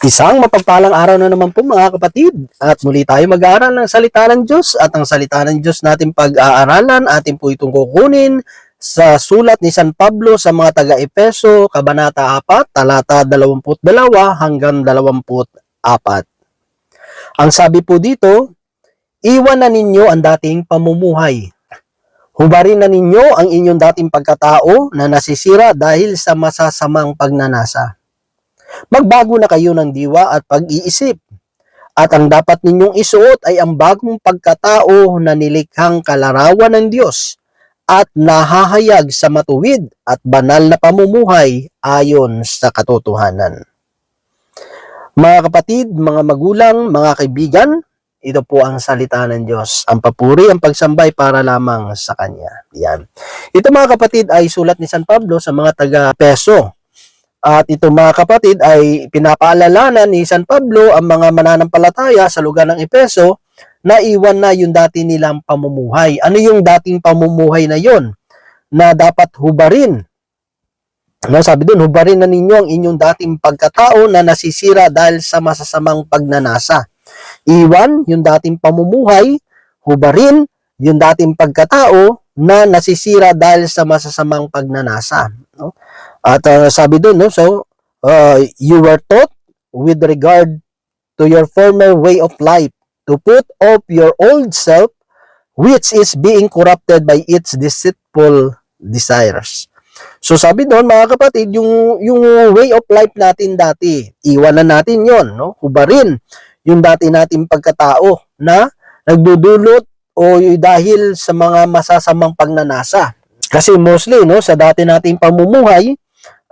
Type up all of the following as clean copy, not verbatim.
Isang mapagpalang araw na naman po mga kapatid at muli tayo mag-aaral ng salita ng Diyos at ang salita ng Diyos natin pag-aaralan atin po itong kukunin sa sulat ni San Pablo sa mga taga-Epeso, Kabanata 4, talata 22 hanggang 24. Ang sabi po dito, iwan na ninyo ang dating pamumuhay. Hubarin na ninyo ang inyong dating pagkatao na nasisira dahil sa masasamang pagnanasa. Magbago na kayo ng diwa at pag-iisip. At ang dapat ninyong isuot ay ang bagong pagkatao na nilikhang kalarawan ng Diyos at nahahayag sa matuwid at banal na pamumuhay ayon sa katotohanan. Mga kapatid, mga magulang, mga kaibigan, ito po ang salita ng Diyos. Ang papuri, ang pagsambay para lamang sa Kanya. Yan. Ito mga kapatid ay sulat ni San Pablo sa mga taga-Epeso. At ito mga kapatid ay pinapaalalanan ni San Pablo ang mga mananampalataya sa lugar ng Epeso na iwan na yung dati nilang pamumuhay. Ano yung dating pamumuhay na yon na dapat hubarin? No, sabi doon, hubarin na ninyo ang inyong dating pagkatao na nasisira dahil sa masasamang pagnanasa. Iwan yung dating pamumuhay, hubarin yung dating pagkatao na nasisira dahil sa masasamang pagnanasa. No? At sabi doon, no, so you were taught with regard to your former way of life to put off your old self which is being corrupted by its deceitful desires. So sabi doon mga kapatid, yung way of life natin dati, iwanan natin yon, no? Hubarin yung dati nating pagkatao na nagdudulot o dahil sa mga masasamang pagnanasa. Kasi mostly, no, sa dati nating pamumuhay,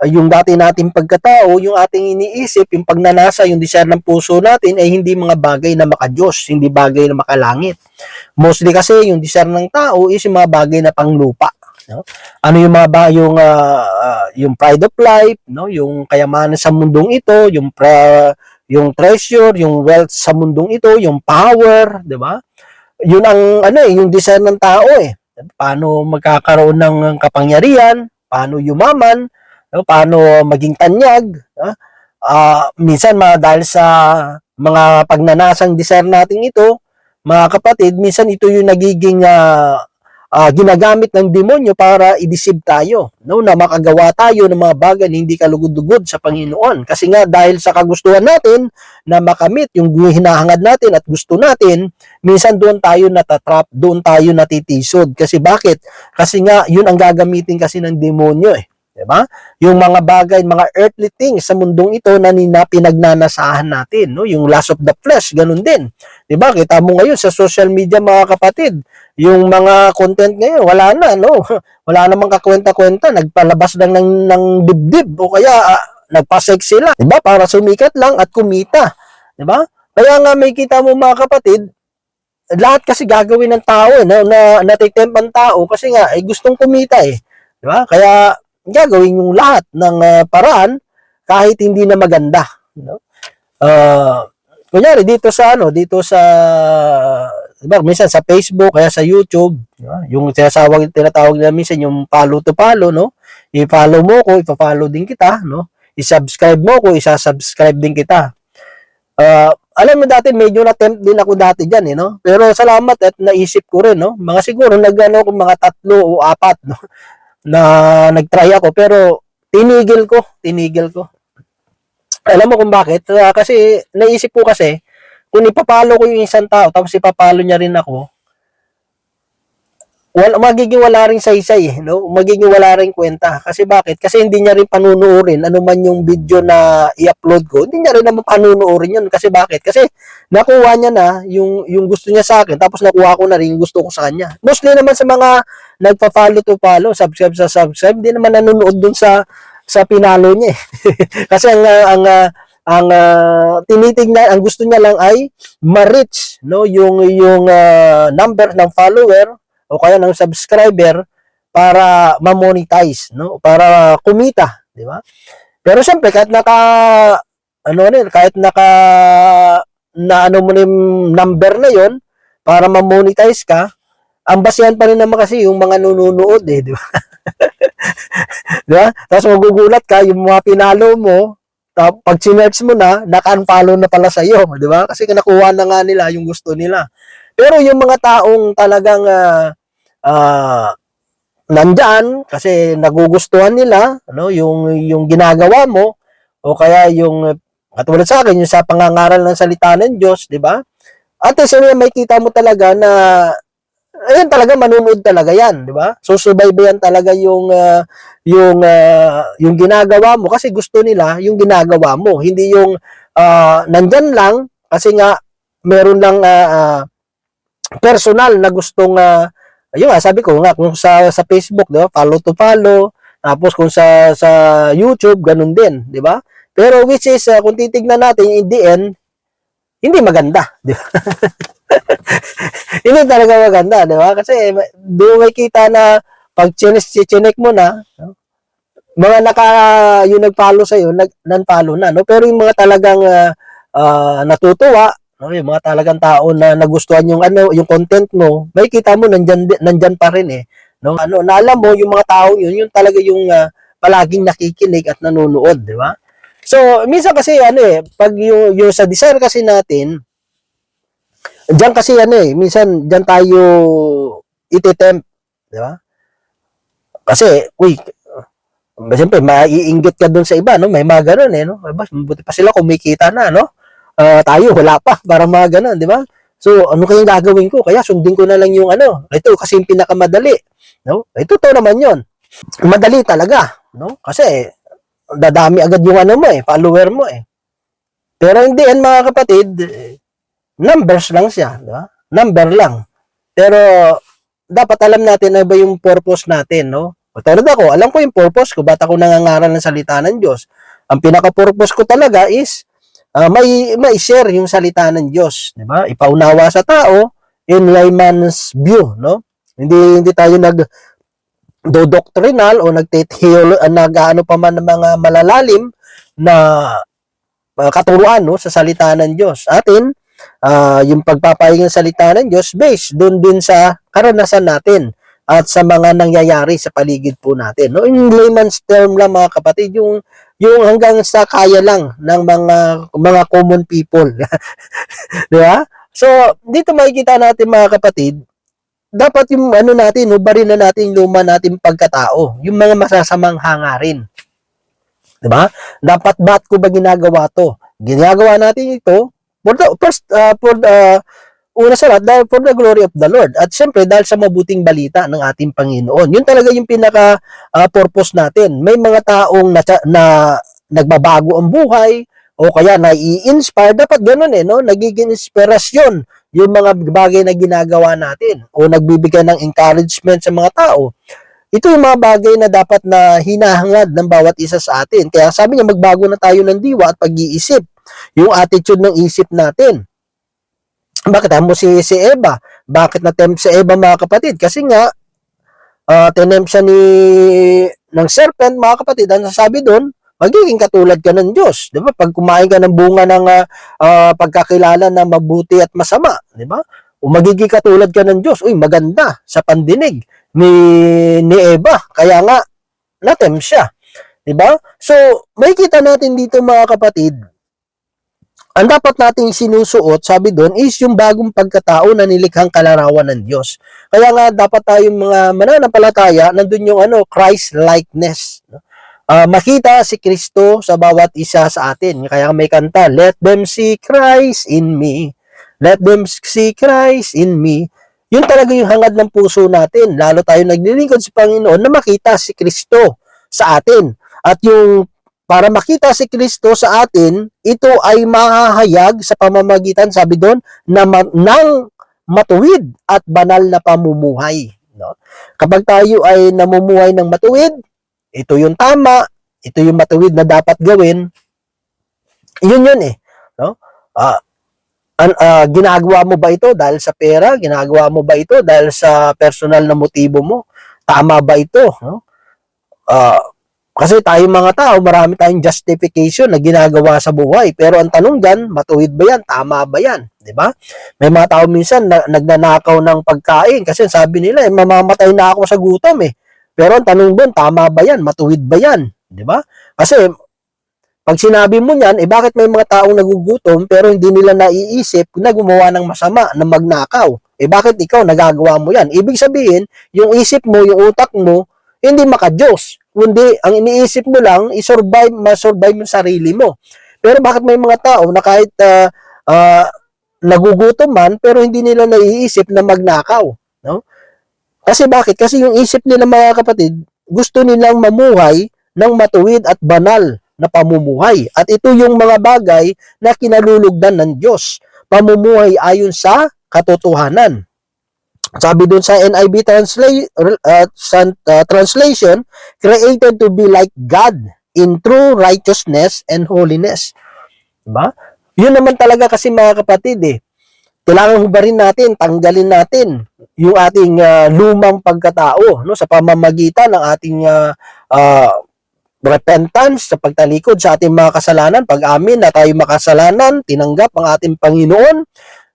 yung dati nating pagkatao, yung ating iniisip, yung pagnanasa, yung desire ng puso natin ay hindi mga bagay na maka-Diyos, hindi bagay na makalangit. Mostly kasi yung desire ng tao is yung mga bagay na panglupa. No? Ano yung mga yung pride of life, no? Yung kayamanan sa mundong ito, yung treasure, yung wealth sa mundong ito, yung power, 'di ba? Yun ang yung desire ng tao eh. Paano magkakaroon ng kapangyarihan, paano yumaman, no? Paano maging tanyag, minsan dahil sa mga pagnanasang desire natin ito, mga kapatid, minsan ito yung nagiging ginagamit ng demonyo para i-deceive tayo, no? Na makagawa tayo ng mga bagay na hindi kalugod-dugod sa Panginoon. Kasi nga dahil sa kagustuhan natin na makamit yung hinahangad natin at gusto natin, minsan doon tayo natatrap, doon tayo natitisod. Kasi bakit? Kasi nga yun ang gagamitin kasi ng demonyo eh. Diba? Yung mga bagay, mga earthly things sa mundong ito na pinagnanasahan natin, no? Yung lust of the flesh, ganun din. Diba? Kita mo ngayon sa social media mga kapatid, yung mga content ngayon, wala na, no? Wala namang kakwenta-kwenta, nagpalabas lang ng dibdib o kaya nagpa-sex sila, diba? Para sumikat lang at kumita, diba? Kaya nga may kita mo mga kapatid, lahat kasi gagawin ng tao, no? Na natitempt ang tao kasi nga ay gustong kumita eh. Diba? Kaya gagawin yung lahat ng paraan kahit hindi na maganda, no? Kunyari dito sa diba, minsan sa Facebook kaya sa YouTube, diba? Yung tinatawag nila minsan yung follow to follow, no? I-follow mo ko, ipa-follow din kita, no? I-subscribe mo ko, isa-subscribe din kita. Alam mo dati medyo na-tempt din ako dati diyan, no? Pero salamat at naisip ko rin, no? Mga siguro kung mga 3 o 4, no? Na nag-try ako pero tinigil ko. Alam mo kung bakit? Kasi naisip ko kasi kung ipapalo ko yung isang tao tapos ipapalo niya rin ako, magiging wala ring saysay, no? Magiging wala ring kwenta. Kasi bakit? Kasi hindi niya rin panunuorin ano man yung video na i-upload ko. Hindi niya rin naman panunuorin yun. Kasi bakit? Kasi nakuha niya na yung gusto niya sa akin tapos nakuha ko na rin yung gusto ko sa kanya. Mostly naman sa mga nagpa-follow to follow, subscribe sa subscribe, hindi naman nanonood dun sa pinalo niya eh. Kasi ang tinitingnan, ang gusto niya lang ay ma-reach, no, yung number ng follower o kaya ng subscriber para ma-monetize, no, para kumita, di ba? Pero syempre kahit mo yung number na yon para ma-monetize ka, ang basihan pa rin naman kasi yung mga nununood di ba? Diba? Tapos magugulat ka, yung mga pinalo mo, pag sinerch mo na, naka-unfollow na pala sa iyo, di ba? Kasi nakuha na nga nila yung gusto nila. Pero yung mga taong talagang uh, nandyan kasi nagugustuhan nila yung ginagawa mo o kaya yung katulad sa akin yung sa pangangaral ng salita ng Diyos, di ba? At may kita mo talaga na ayun talaga manunood talaga yan, di ba? Susubaybayan talaga yung ginagawa mo kasi gusto nila yung ginagawa mo, hindi yung nandyan lang kasi nga meron lang personal na gustong ayun sabi ko nga kung sa Facebook, di ba? Follow to follow. Tapos kung sa YouTube ganun din, di ba? Pero which is kung titignan natin in the end hindi maganda, di ba? Hindi talaga maganda, di ba? Kasi doon may kita na pag chinek mo na, no? Mga yung nag-follow sa'yo, non-follow na, no? Pero yung mga talagang natutuwa, no? Yung mga talagang tao na nagustuhan yung content mo, may kita mo nandyan pa rin eh, no? Na alam mo yung mga tao yun talaga yung palaging nakikinig at nanonood, di ba? So, minsan kasi pag yung sa desire kasi natin, diyan kasi minsan diyan tayo ititempt, di ba? Kasi, siyempre, maiinggit ka dun sa iba, no? May mga ganun, no? Buti pa sila kumikita na, no? Tayo, wala pa, para mga ganun, di ba? So, ano kayang gagawin ko? Kaya sundin ko na lang yung ito kasi yung pinakamadali, no? Ito to naman yon. Madali talaga, no? Kasi, dadami agad yung mo follower mo Pero hindi yan mga kapatid, numbers lang siya, di ba? Number lang. Pero dapat alam natin na ba yung purpose natin, no? Tulad ako, alam ko yung purpose ko, ba't ako nangangaral ng salita ng Diyos. Ang pinaka-purpose ko talaga is may share yung salita ng Diyos, di ba? Ipaunawa sa tao in layman's view, no? Hindi tayo doctrinal o nag-ano pa man ng mga malalalim na katuruan no sa salita ng Diyos. Atin yung pagpapahayag ng salita ng Diyos based doon din sa karanasan natin at sa mga nangyayari sa paligid po natin. No? In layman's term lang mga kapatid, yung hanggang sa kaya lang ng mga common people. Di ba? So, dito makikita natin mga kapatid, dapat yung natin, ubarin na natin yung luma natin pagkatao, yung mga masasamang hangarin. Di ba? Dapat ba't ko ba ginagawa to? Ginagawa natin ito una sa lahat, dahil for the glory of the Lord. At syempre, dahil sa mabuting balita ng ating Panginoon. Yun talaga yung pinaka-purpose natin. May mga taong na nagbabago ang buhay o kaya nai-inspire. Dapat ganun no? Nagiging inspirasyon yung mga bagay na ginagawa natin o nagbibigay ng encouragement sa mga tao. Ito yung mga bagay na dapat na hinahangad ng bawat isa sa atin. Kaya sabi niya, magbago na tayo ng diwa at pag-iisip. Yung attitude ng isip natin. Bakit mo si Eva? Bakit na-tempt si Eva mga kapatid? Kasi nga, tinempt siya ng serpent mga kapatid. Ang sasabi doon, magiging katulad ka ng Diyos. Di ba? Pag kumain ka ng bunga ng pagkakilala na mabuti at masama. Di ba? O magiging katulad ka ng Diyos. Uy, maganda sa pandinig ni Eva. Kaya nga, na-tempt siya. Di ba? So, makikita natin dito mga kapatid, ang dapat nating sinusuot, sabi doon, is yung bagong pagkatao na nilikhang kalarawan ng Diyos. Kaya nga, dapat tayong mga mananampalataya, nandun yung Christ-likeness. Makita si Kristo sa bawat isa sa atin. Kaya may kanta, let them see Christ in me. Let them see Christ in me. Yun talaga yung hangad ng puso natin. Lalo tayo naglilingkod sa Panginoon na makita si Kristo sa atin. At yung para makita si Kristo sa atin, ito ay mahahayag sa pamamagitan, sabi doon, ng matuwid at banal na pamumuhay. No? Kapag tayo ay namumuhay ng matuwid, ito yung tama, ito yung matuwid na dapat gawin, yun no? Ginagawa mo ba ito dahil sa pera? Ginagawa mo ba ito dahil sa personal na motibo mo? Tama ba ito? No? Kasi tayong mga tao, marami tayong justification na ginagawa sa buhay. Pero ang tanong dyan, matuwid ba yan? Tama ba yan? Diba? May mga tao minsan nagnanakaw ng pagkain kasi sabi nila, mamamatay na ako sa gutom Pero ang tanong doon, tama ba yan? Matuwid ba yan? Diba? Kasi Pag sinabi mo niyan, bakit may mga taong nagugutom pero hindi nila naiisip na gumawa ng masama, na magnakaw? Bakit ikaw nagagawa mo yan? Ibig sabihin, yung isip mo, yung utak mo, hindi maka-Diyos. Kundi, ang iniisip mo lang, ma-survive yung sarili mo. Pero bakit may mga tao na kahit nagugutom man, pero hindi nila naiisip na magnakaw? No? Kasi bakit? Kasi yung isip nila, mga kapatid, gusto nilang mamuhay ng matuwid at banal na pamumuhay. At ito yung mga bagay na kinalulugdan ng Diyos. Pamumuhay ayon sa katotohanan. Sabi dun sa NIV translation, created to be like God in true righteousness and holiness. Diba? Yun naman talaga kasi, mga kapatid, kailangan hubarin natin, tanggalin natin yung ating lumang pagkatao, no, sa pamamagitan ng ating repentance, sa pagtalikod sa ating mga kasalanan, pag-amin na tayo makasalanan, tinanggap ang ating Panginoon,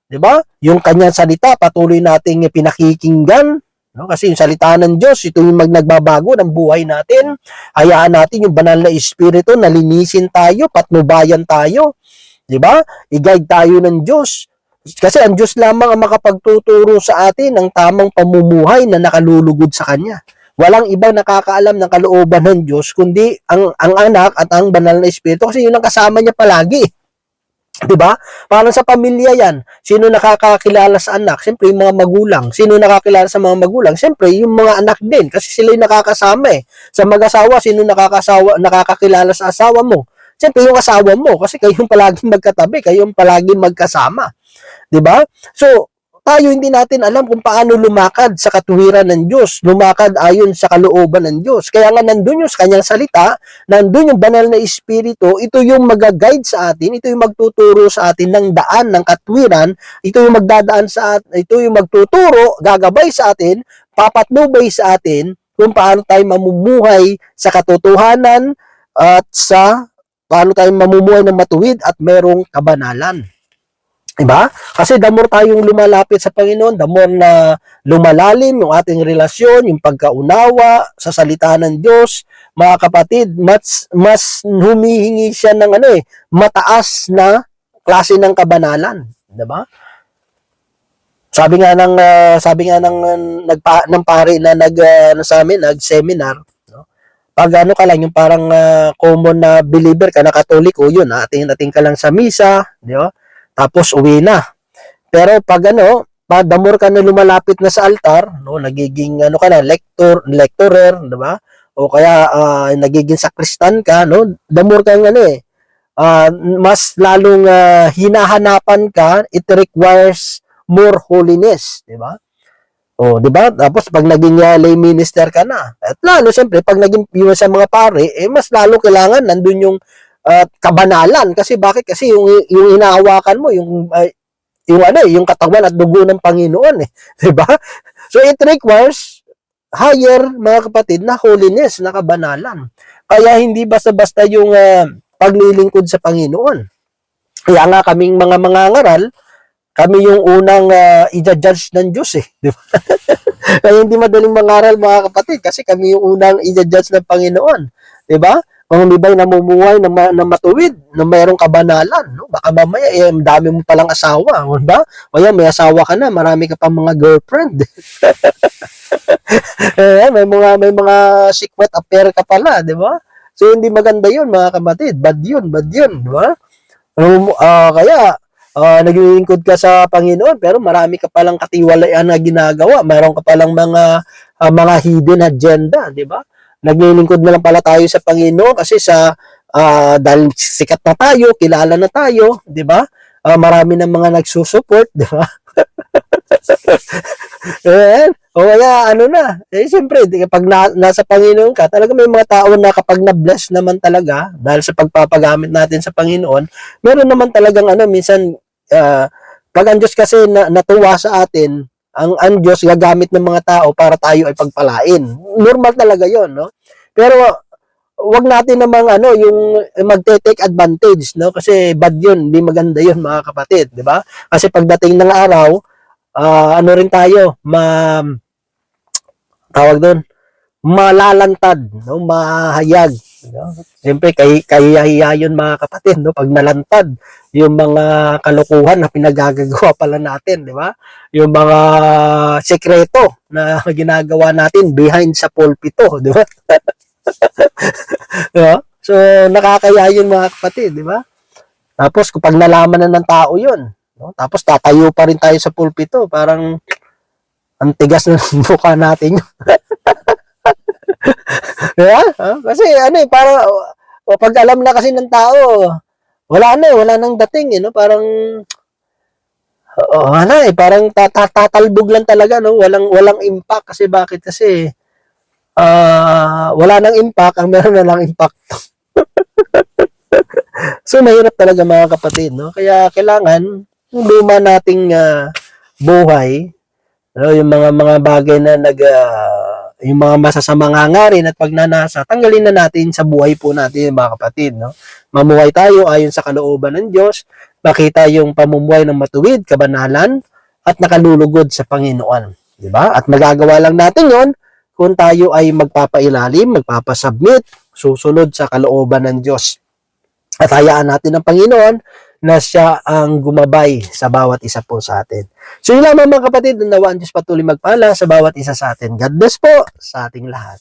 'di ba? Yung kanyang salita patuloy nating pinakikinggan, no? Kasi yung salita ng Diyos, ito yung nagbabago ng buhay natin. Hayaan natin yung banal na espiritu na linisin tayo, patnubayan tayo, 'di ba? I-guide tayo ng Diyos. Kasi ang Diyos lamang ang makapagtuturo sa atin ng tamang pamumuhay na nakalulugod sa Kanya. Walang ibang nakakaalam ng kalooban ng Diyos kundi ang anak at ang banal na espiritu, kasi yun ang kasama niya palagi. Diba? Parang sa pamilya yan. Sino nakakakilala sa anak? Siyempre, yung mga magulang. Sino nakakilala sa mga magulang? Siyempre, yung mga anak din. Kasi sila yung nakakasama . Sa mag-asawa, sino nakakakilala sa asawa mo? Siyempre, yung asawa mo. Kasi kayong palaging magkatabi. Kayong palaging magkasama. Diba? So, tayo hindi natin alam kung paano lumakad sa katuwiran ng Diyos, lumakad ayon sa kalooban ng Diyos. Kaya nga nandun yung kanyang salita, nandun yung banal na espiritu, ito yung mag-guide sa atin, ito yung magtuturo sa atin ng daan, ng katwiran, ito yung magdadaan sa atin, ito yung magtuturo, gagabay sa atin, papatnubay sa atin kung paano tayo mamumuhay sa katotohanan at sa paano tayo mamumuhay ng matuwid at merong kabanalan. Diba? Kasi the more tayong lumalapit sa Panginoon, the more na lumalalim yung ating relasyon, yung pagkaunawa sa salita ng Diyos, mga kapatid, mas humihingi siya ng mataas na klase ng kabanalan, 'di ba? Sabi nga ng pare na sa amin, nag-seminar, no? Pag ka lang yung parang common na believer ka na Katoliko, yun, ating ka lang sa misa, di ba? Tapos uwi na. Pero pag the more ka na lumalapit na sa altar, no, nagiging ka na, lecturer, 'di ba? O kaya nagiging sakristan ka, no? The more kang mas lalong hinahanapan ka, it requires more holiness, 'di ba? O, 'di ba? Tapos pag naging lay minister ka na, at lalo siyempre pag naging yung sa mga pare, mas lalo kailangan nandun yung kabanalan. Kasi bakit? Kasi yung hinahawakan mo, yung katawan at dugo ng Panginoon, 'di ba? So it requires higher, mga kapatid, na holiness, na kabanalan. Kaya hindi basta-basta yung paglilingkod sa Panginoon. Kaya nga kaming mga mangangaral, kami yung unang i-judge ng Diyos, di ba? Kaya hindi madaling mangaral, mga kapatid, kasi kami yung unang i-judge ng Panginoon, di ba? Kung hindi ba'y namumuhay na matuwid, na mayroong kabanalan, no? Baka mamaya, dami mo palang asawa, ba? O yan, may asawa ka na, marami ka pang mga girlfriend. may mga secret affair ka pala, di ba? So, hindi maganda yun, mga kapatid. Bad yun, di ba? Kaya, naglilingkod ka sa Panginoon, pero marami ka palang katiwalaan na ginagawa. Mayroon ka palang mga hidden agenda, di ba? Naglilingkod na lang pala tayo sa Panginoon kasi dahil sikat na tayo, kilala na tayo, di ba? Marami ng mga nagsusupport, di ba? O kaya siyempre, kapag nasa Panginoon ka, talaga may mga tao na kapag na-bless naman talaga dahil sa pagpapagamit natin sa Panginoon, meron naman talagang minsan, pag ang Diyos kasi natuwa sa atin, ang Diyos gagamit ng mga tao para tayo ay pagpalain. Normal talaga 'yon, no? Pero wag natin namang yung magte-take advantage, no? Kasi bad 'yun, hindi maganda 'yun, mga kapatid, 'di ba? Kasi pagdating ng araw, rin tayo, tawag doon, malalantad, no? Mahayag, No? Siyempre, kaya yun mga kapatid, no? Pag nalantad, yung mga kalokohan na pinagagagawa pala natin, di ba? Yung mga sekreto na ginagawa natin behind sa pulpito, di ba? No? So, nakakaya yun mga kapatid, di ba? Tapos, kapag nalaman na ng tao yun, no? Tapos tatayo pa rin tayo sa pulpito, parang ang tigas na ng mukha natin. Di ba? Kasi ano eh, parang pag alam na kasi ng tao, wala nang dating, no? Parang ano eh, parang tatalbog lang talaga, no? Walang impact kasi bakit kasi wala nang impact, ang meron na lang impact. So mahirap talaga mga kapatid, no? Kaya kailangan yung luma nating buhay, no? Yung mga bagay na yung mga masasamang hangarin at pagnanasa, tanggalin na natin sa buhay po natin mga kapatid, no? Mamuhay tayo ayon sa kalooban ng Diyos, makita yung pamumuhay ng matuwid, kabanalan, at nakalulugod sa Panginoon. Di ba? At magagawa lang natin yon kung tayo ay magpapailalim, magpapasubmit, susunod sa kalooban ng Diyos. At hayaan natin ng Panginoon na siya ang gumabay sa bawat isa po sa atin. So yun lamang mga kapatid, nawaan Diyos patuloy magpala sa bawat isa sa atin. God bless po sa ating lahat.